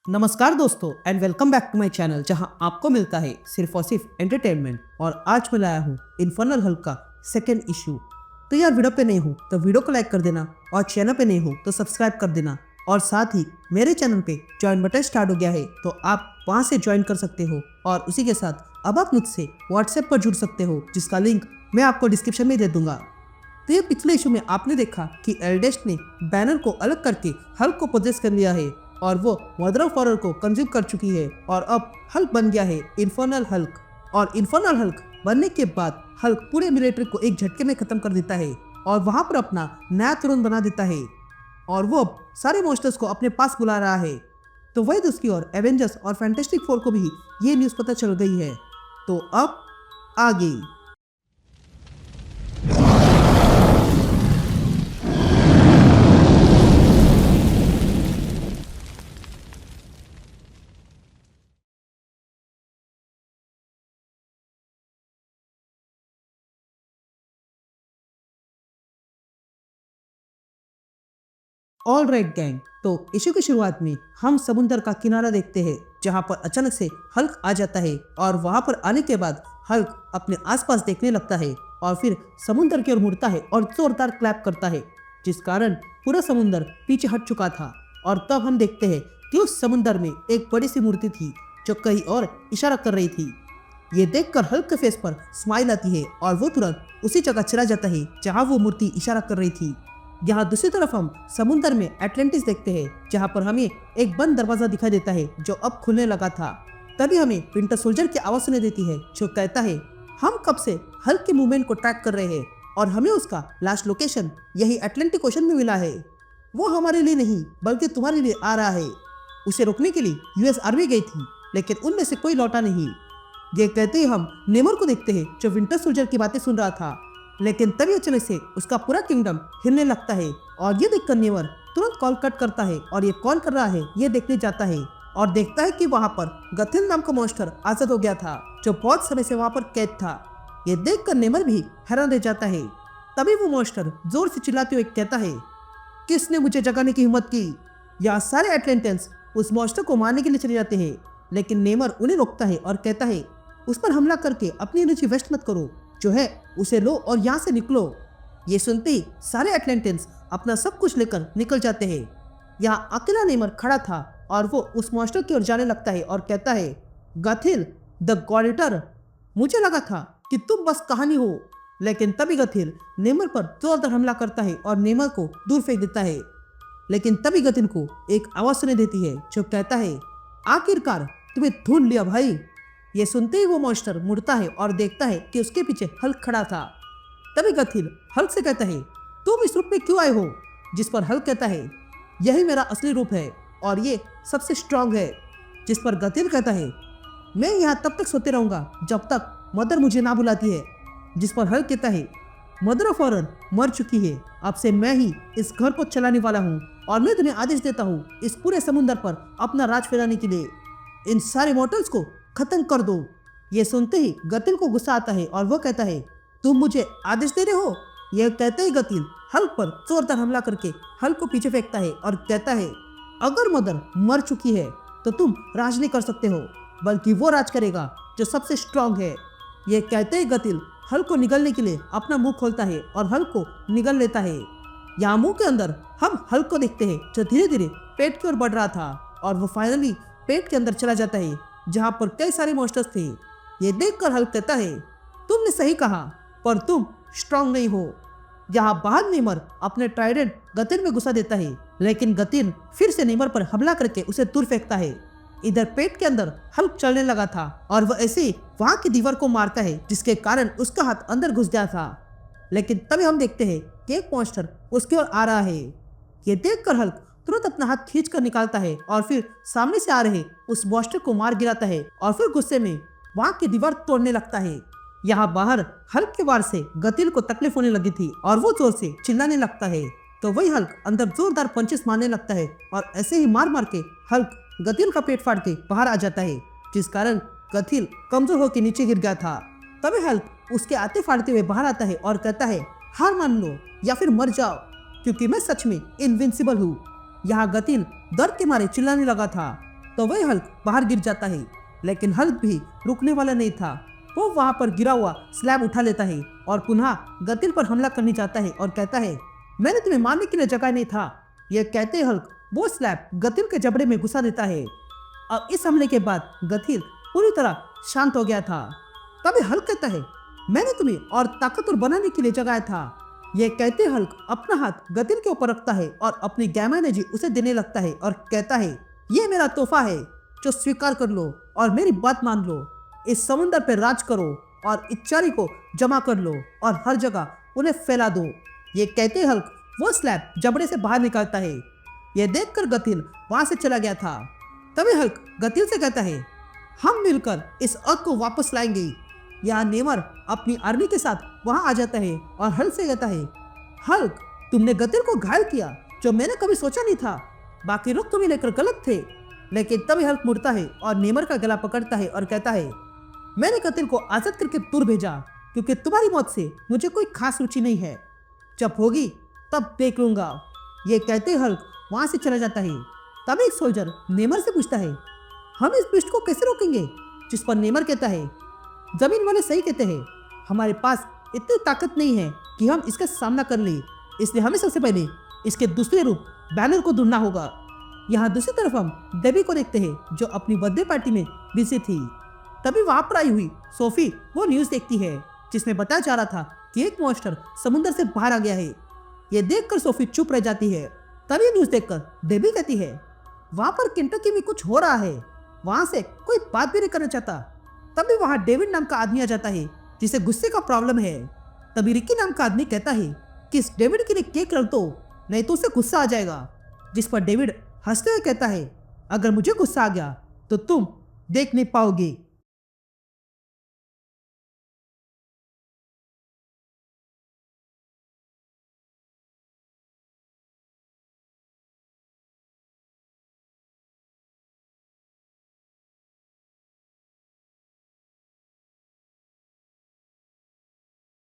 नमस्कार दोस्तों and welcome back to my channel जहां आपको मिलता है सिर्फ और सिर्फ एंटरटेनमेंट। और आज मैं लाया हूं इन्फर्नल हल्क का सेकेंड इशू। तो यार वीडियो पे नहीं हो तो वीडियो को लाइक कर देना और चैनल पे नहीं हो तो सब्सक्राइब कर देना। और साथ ही मेरे चैनल पे ज्वाइन बटन स्टार्ट हो गया है तो आप वहां से ज्वाइन कर सकते हो। और उसी के साथ अब आप मुझसे व्हाट्सएप पर जुड़ सकते हो जिसका लिंक मैं आपको डिस्क्रिप्शन में दे दूंगा। तो ये पिछले इशू में आपने देखा कि एल्डेस्ट ने बैनर को अलग करके हल्क को पोजेस कर लिया है और वो मदर ऑफ हॉरर को कंज्यूम कर चुकी है और अब हल्क बन गया है इन्फर्नल हल्क। और इन्फर्नल हल्क बनने के बाद हल्क पूरे मिलिट्री को एक झटके में खत्म कर देता है और वहां पर अपना नया तुरंत बना देता है और वो अब सारे मॉन्स्टर्स को अपने पास बुला रहा है। तो वही दूसरी ओर एवेंजर्स और फैंटास्टिक फोर को भी ये न्यूज़ पता चल गई है। तो अब आगे ऑल राइट गैंग, तो इशू की शुरुआत में हम समुद्र का किनारा देखते हैं जहां पर अचानक से हल्क आ जाता है और वहां पर आने के बाद हल्क अपने आसपास देखने लगता है और फिर समुद्र की ओर मुड़ता है और जोरदार क्लैप करता है जिस कारण पूरा समुद्र पीछे हट चुका था। और तब हम देखते हैं कि उस समुद्र में एक बड़ी सी मूर्ति थी जो कहीं और इशारा कर रही थी। ये देखकर हल्क के फेस पर स्माइल आती है और वो तुरंत उसी जगह चला जाता है जहाँ वो मूर्ति इशारा कर रही थी। यहाँ दूसरी तरफ हम समुद्र में एटलांटिस देखते हैं जहाँ पर हमें एक बंद दरवाजा दिखाई देता है जो अब खुलने लगा था। तभी हमें विंटर सोल्जर की आवाज सुनाई देती है जो कहता है हम कब से हल्क के मूवमेंट को ट्रैक कर रहे हैं और हमें उसका लास्ट लोकेशन यही अटलांटिक ओशन में मिला है। वो हमारे लिए नहीं बल्कि तुम्हारे लिए आ रहा है। उसे रोकने के लिए यूएस आर्मी गई थी लेकिन उनमें से कोई लौटा नहीं। ये कहते ही हम नेमर को देखते हैं जो विंटर सोल्जर की बातें सुन रहा था लेकिन तभी अचानक से उसका पूरा किंगडम हिलने लगता है और ये देखकर नेमर तुरंत कॉल कट करता है और ये कौन कर रहा है ये देखने जाता है और देखता है कि वहाँ पर गथिल नाम का मॉन्स्टर आजाद हो गया था जो बहुत समय से वहाँ पर कैद था। ये देखकर नेमर भी हैरान रह जाता है। तभी वो मॉन्स्टर जोर से चिल्लाते हुए कहता है किसने मुझे जगाने की हिम्मत की। यहाँ सारे एटलांटियंस उस मॉन्स्टर को मारने के लिए चले जाते हैं लेकिन नेमर उन्हें रोकता है और कहता है उस पर हमला करके अपनी एनर्जी वेस्ट मत करो, जो है उसे लो और यहाँ से निकलो। ये सुनते ही सारे एटलांटियंस अपना सब कुछ लेकर निकल जाते हैं। यहाँ अकेला नेमर खड़ा था और वो उस मॉन्स्टर की ओर जाने लगता है और कहता है गथिल द गॉड ईटर, मुझे लगा था कि तुम बस कहानी हो। लेकिन तभी गथिल नेमर पर जोरदार हमला करता है और नेमर को दूर फेंक देता है। लेकिन तभी गथिल को एक आवाज सुनाई देती है जो कहता है आखिरकार तुम्हें ढूंढ लिया भाई। ये सुनते ही वो मॉन्स्टर मुड़ता है और देखता है कि उसके पीछे हल्क खड़ा था। तभी गथिल हल्क से कहता है तुम इस रूप में क्यों आए हो। जिस पर हल्क कहता है यही मेरा असली रूप है और ये सबसे स्ट्रांग है। जिस पर गथिल कहता है मैं यहाँ तब तक सोते रहूंगा जब तक मदर मुझे ना बुलाती है। जिस पर हल्क कहता है मदर ऑफ हॉरर मर चुकी है, अब से मैं ही इस घर को चलाने वाला हूँ और मैं तुम्हें आदेश देता हूँ इस पूरे समुद्र पर अपना राज फैलाने के लिए इन सारे मॉर्टल्स को खत्म कर दो। ये सुनते ही गतिल को गुस्सा आता है और वो कहता है तुम मुझे आदेश दे रहे हो। यह कहते ही गतिल हल्क पर जोरदार हमला करके हल्क को पीछे फेंकता है और कहता है अगर मदर मर चुकी है तो तुम राज नहीं कर सकते हो बल्कि वो राज करेगा जो सबसे स्ट्रांग है। यह कहते ही गतिल हल्क को निगलने के लिए अपना मुंह खोलता है और हल्क को निगल लेता है। यहाँ मुंह के अंदर हम हल्क को देखते हैं जो धीरे धीरे पेट की ओर बढ़ रहा था और वो फाइनली पेट के अंदर चला जाता है जहाँ पर कई सारे मॉन्स्टर्स थे। ये देखकर हल्क कहता है तुमने सही कहा पर तुम स्ट्रांग नहीं हो। यहाँ बाहर नेमर अपने ट्राइडेंट गतिल में घुसा देता है लेकिन गतिल फिर से नेमर पर हमला करके उसे दूर फेंकता है। इधर पेट के अंदर हल्क चलने लगा था और वह ऐसे ही वहाँ की दीवार को मारता है जिसके कारण उसका हाथ अंदर घुस गया था। लेकिन तभी हम देखते हैं कि एक मॉन्स्टर उसकी ओर आ रहा है। ये देखकर हल्क तुरंत अपना हाथ खींच कर निकालता है और फिर सामने से आ रहे उस मॉन्स्टर को मार गिराता है और फिर गुस्से में वहां की दीवार तोड़ने लगता है। यहाँ बाहर हल्क के वार से गतिल को तकलीफ होने लगी थी और वो जोर से चिल्लाने लगता है तो वही हल्क अंदर जोरदार पंचेस मारने लगता है और ऐसे ही मार मार के हल्क गतिल का पेट फाड़ के बाहर आ जाता है जिस कारण गतिल कमजोर होकर नीचे गिर गया था। तभी हल्क उसके आते फाड़ते हुए बाहर आता है और कहता है हार मान लो या फिर मर जाओ क्योंकि मैं सच में इनविंसिबल हूँ। यहाँ गतिल दर्द के मारे चिल्लाने लगा था। तो वही हल्क बाहर गिर जाता है, लेकिन हल्क भी रुकने वाला नहीं था। वो वहां पर गिरा हुआ स्लैब उठा लेता है और पुनः गतिल पर हमला करने जाता है और कहता है, मैंने तुम्हें मारने के लिए जगह नहीं था। यह कहते ही हल्क वो स्लैब गतिल के जबड़े में घुसा देता है। अब इस हमले के बाद गतिल पूरी तरह शांत हो गया था। तभी हल्क कहता है, मैंने तुम्हें और ताकतवर बनाने के लिए जगाया था। यह कहते हल्क अपना हाथ गतिल के ऊपर रखता है और अपनी गैमा एनर्जी उसे देने लगता है और कहता है, यह मेरा तोहफा है जो स्वीकार कर लो और मेरी बात मान लो। इस समुंदर पर राज करो और इच्छारी को जमा कर लो और हर जगह उन्हें फैला दो। ये कहते हल्क वो स्लैब जबड़े से बाहर निकालता है। यह देखकर गतिल वहां से चला गया था। तभी हल्क गतिल से कहता है, हम मिलकर इस अर्थ को वापस लाएंगे। यहाँ नेमर अपनी आर्मी के साथ वहां आ जाता है और हल्क से कहता है, हल्क तुमने गतिल को घायल किया जो मैंने कभी सोचा नहीं था। बाकी लोग तुम्हें लेकर गलत थे। लेकिन तभी हल्क मुड़ता है और नेमर का गला पकड़ता है और कहता है, मैंने गतिल को आजाद करके दूर भेजा क्योंकि तुम्हारी मौत से मुझे कोई खास रुचि नहीं है। जब होगी तब देख लूंगा। ये कहते हल्क वहां से चला जाता है। तभी एक सोल्जर नेमर से पूछता है, हम इस बिस्ट को कैसे रोकेंगे? जिस पर नेमर कहता है, जमीन वाले सही कहते हैं, हमारे पास इतनी ताकत नहीं है कि हम इसका सामना कर ले, इसलिए हमें सबसे पहले इसके दूसरे रूप बैनर को ढूंढना होगा। यहाँ दूसरी तरफ हम डेबी को देखते हैं जो अपनी बर्थडे पार्टी में बिजी थी। तभी वहां पर आई हुई सोफी वो न्यूज़ देखती है जिसमें बताया जा रहा था कि एक मॉन्स्टर समुद्र से बाहर आ गया है। ये देखकर सोफी चुप रह जाती है। तभी न्यूज़ देखकर डेबी कहती है, वहां पर केंटकी में कुछ हो रहा है, वहां से कोई बात भी नहीं करना चाहता। तभी वहां डेविड नाम का आदमी आ जाता है जिसे गुस्से का प्रॉब्लम है। तभी रिकी नाम का आदमी कहता है कि इस डेविड के लिए केक रख दो, नहीं तो उसे गुस्सा आ जाएगा। जिस पर डेविड हंसते हुए कहता है, अगर मुझे गुस्सा आ गया तो तुम देख नहीं पाओगे।